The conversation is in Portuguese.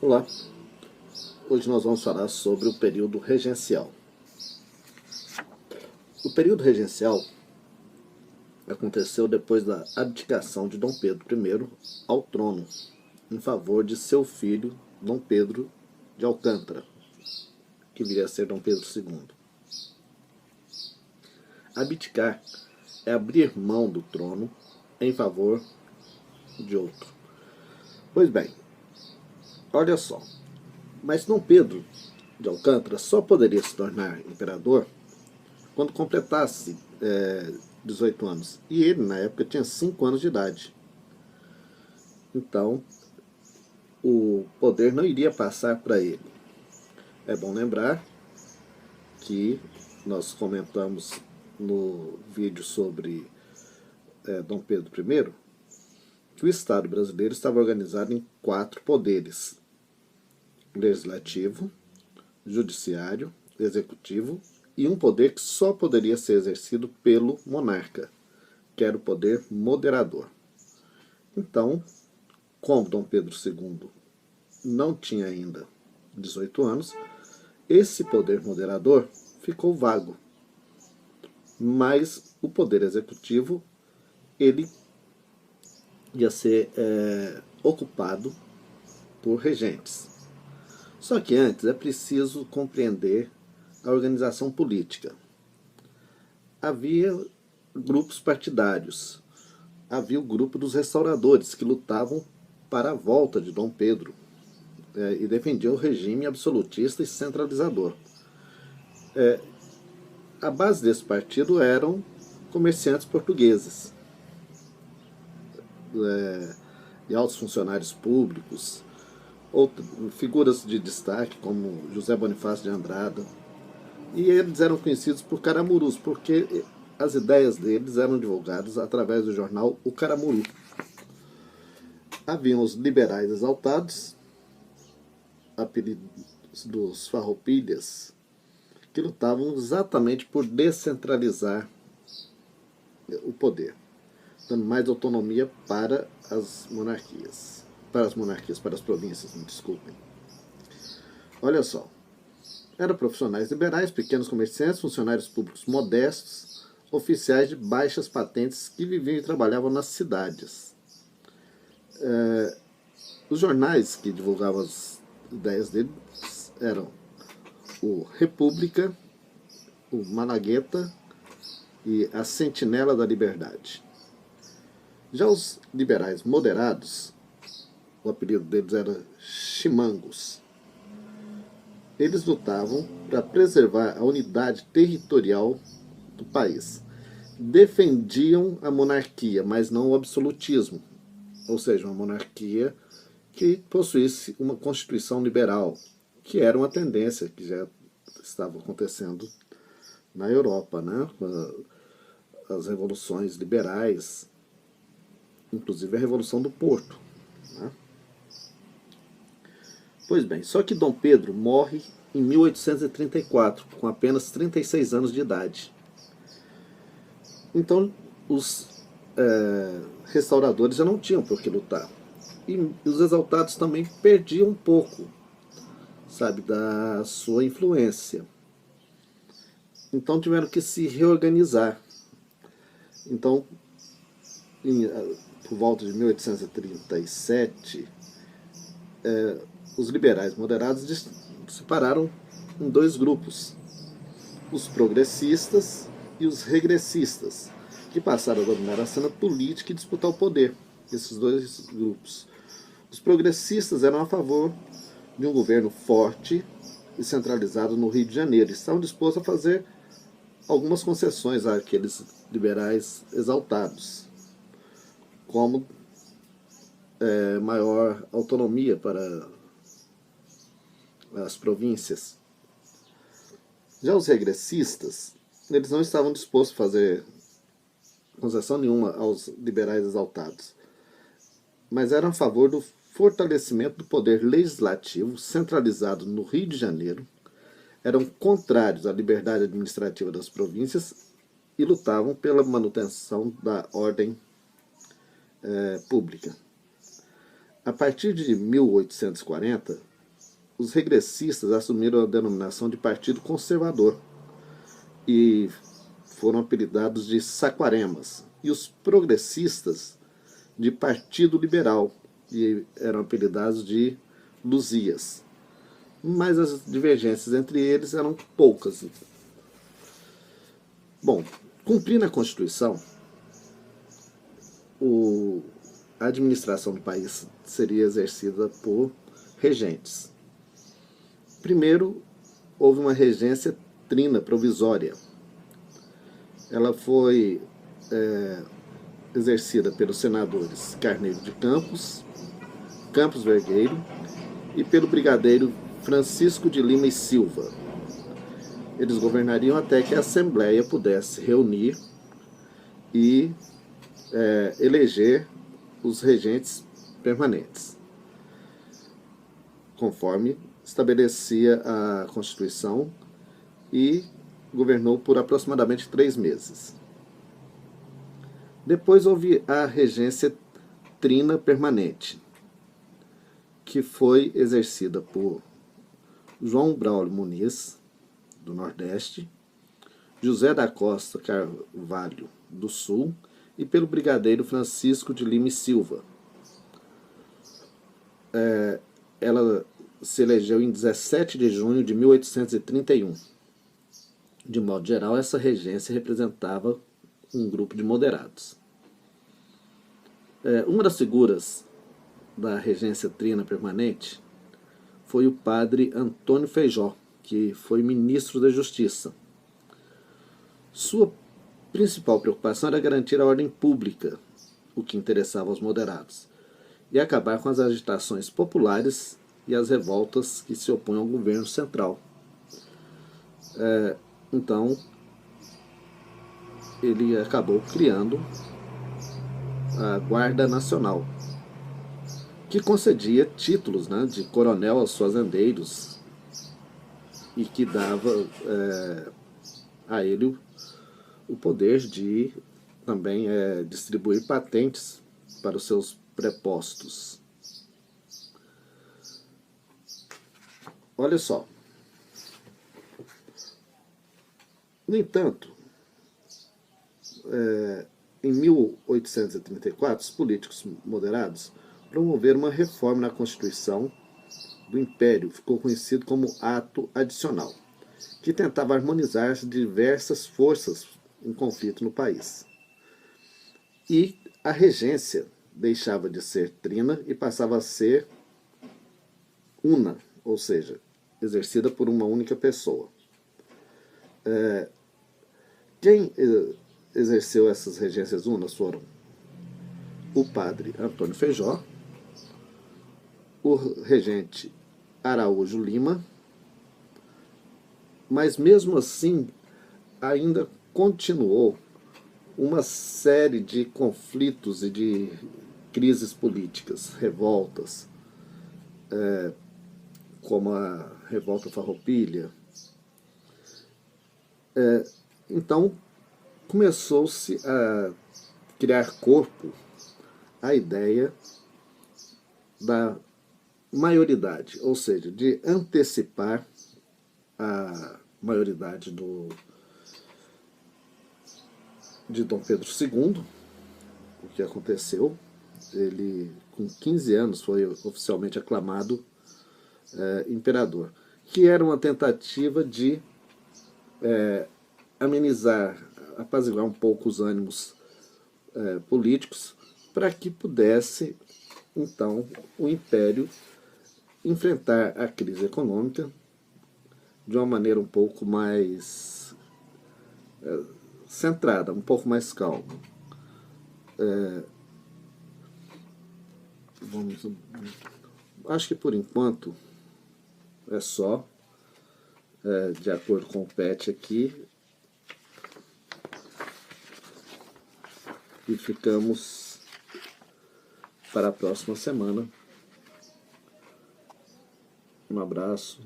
Olá, hoje nós vamos falar sobre o período regencial. O período regencial aconteceu depois da abdicação de Dom Pedro I ao trono, em favor de seu filho Dom Pedro de Alcântara, que viria a ser Dom Pedro II. Abdicar é abrir mão do trono em favor de outro. Pois bem, olha só, mas Dom Pedro de Alcântara só poderia se tornar imperador quando completasse 18 anos. E ele, na época, tinha 5 anos de idade. Então, o poder não iria passar para ele. É bom lembrar que nós comentamos no vídeo sobre Dom Pedro I, que o Estado brasileiro estava organizado em 4 poderes: legislativo, judiciário, executivo e um poder que só poderia ser exercido pelo monarca, que era o poder moderador. Então, como Dom Pedro II não tinha ainda 18 anos, esse poder moderador ficou vago. Mas o poder executivo ele ia ser ocupado por regentes. Só que antes é preciso compreender a organização política. Havia grupos partidários. Havia o grupo dos restauradores, que lutavam para a volta de Dom Pedro e defendiam o regime absolutista e centralizador. A base desse partido eram comerciantes portugueses e altos funcionários públicos, figuras de destaque como José Bonifácio de Andrada. E eles eram conhecidos por caramurus, porque as ideias deles eram divulgadas através do jornal O Caramuru. Haviam os liberais exaltados, apelidos dos farroupilhas, que lutavam exatamente por descentralizar o poder, dando mais autonomia para as monarquias. Para as províncias, me desculpem. Olha só. Eram profissionais liberais, pequenos comerciantes, funcionários públicos modestos, oficiais de baixas patentes que viviam e trabalhavam nas cidades. Os jornais que divulgavam as ideias deles eram o República, o Malagueta e a Sentinela da Liberdade. Já os liberais moderados, o apelido deles era chimangos. Eles lutavam para preservar a unidade territorial do país. Defendiam a monarquia, mas não o absolutismo, ou seja, uma monarquia que possuísse uma constituição liberal, que era uma tendência que já estava acontecendo na Europa, né? As revoluções liberais, inclusive a Revolução do Porto, né? Pois bem, só que Dom Pedro morre em 1834, com apenas 36 anos de idade. Então, os restauradores já não tinham por que lutar. E os exaltados também perdiam um pouco, sabe, da sua influência. Então tiveram que se reorganizar. Então, por volta de 1837, os liberais moderados se separaram em 2 grupos: os progressistas e os regressistas, que passaram a dominar a cena política e disputar o poder. Esses 2 grupos. Os progressistas eram a favor de um governo forte e centralizado no Rio de Janeiro. Estavam dispostos a fazer algumas concessões àqueles liberais exaltados, como maior autonomia para as províncias. Já os regressistas, eles não estavam dispostos a fazer concessão nenhuma aos liberais exaltados, mas eram a favor do fortalecimento do poder legislativo centralizado no Rio de Janeiro, eram contrários à liberdade administrativa das províncias e lutavam pela manutenção da ordem pública. A partir de 1840, os regressistas assumiram a denominação de Partido Conservador e foram apelidados de Saquaremas, e os progressistas de Partido Liberal, e eram apelidados de Luzias. Mas as divergências entre eles eram poucas. Bom, cumprindo a Constituição, a administração do país seria exercida por regentes. Primeiro, houve uma regência trina provisória. Ela foi exercida pelos senadores Carneiro de Campos, Campos Vergueiro e pelo brigadeiro Francisco de Lima e Silva. Eles governariam até que a Assembleia pudesse reunir e eleger os regentes permanentes, conforme estabelecia a Constituição, e governou por aproximadamente 3 meses. Depois houve a regência trina permanente, que foi exercida por João Braulio Muniz, do Nordeste, José da Costa Carvalho, do Sul, e pelo brigadeiro Francisco de Lima e Silva. Ela se elegeu em 17 de junho de 1831. De modo geral, essa regência representava um grupo de moderados. Uma das figuras da regência trina permanente foi o padre Antônio Feijó, que foi ministro da Justiça. Sua principal preocupação era garantir a ordem pública, o que interessava aos moderados, e acabar com as agitações populares e as revoltas que se opunham ao governo central. Então, ele acabou criando a Guarda Nacional, que concedia títulos, né, de coronel aos fazendeiros e que dava a ele o poder de também distribuir patentes para os seus prepostos. Olha só. No entanto, em 1834, os políticos moderados promoveram uma reforma na Constituição do Império, ficou conhecido como Ato Adicional, que tentava harmonizar as diversas forças em conflito no país. E a regência deixava de ser trina e passava a ser una, ou seja, exercida por uma única pessoa. Quem exerceu essas regências unas foram o padre Antônio Feijó, o regente Araújo Lima, mas mesmo assim ainda continuou uma série de conflitos e de crises políticas, revoltas, como a Revolta Farroupilha. Então começou-se a criar corpo a ideia da maioridade, ou seja, de antecipar a maioridade de Dom Pedro II, o que aconteceu. Ele, com 15 anos, foi oficialmente aclamado imperador, que era uma tentativa de amenizar, apaziguar um pouco os ânimos políticos, para que pudesse, então, o Império enfrentar a crise econômica de uma maneira um pouco mais centrada, um pouco mais calma. Acho que por enquanto é só, de acordo com o PET aqui, e ficamos para a próxima semana. Um abraço.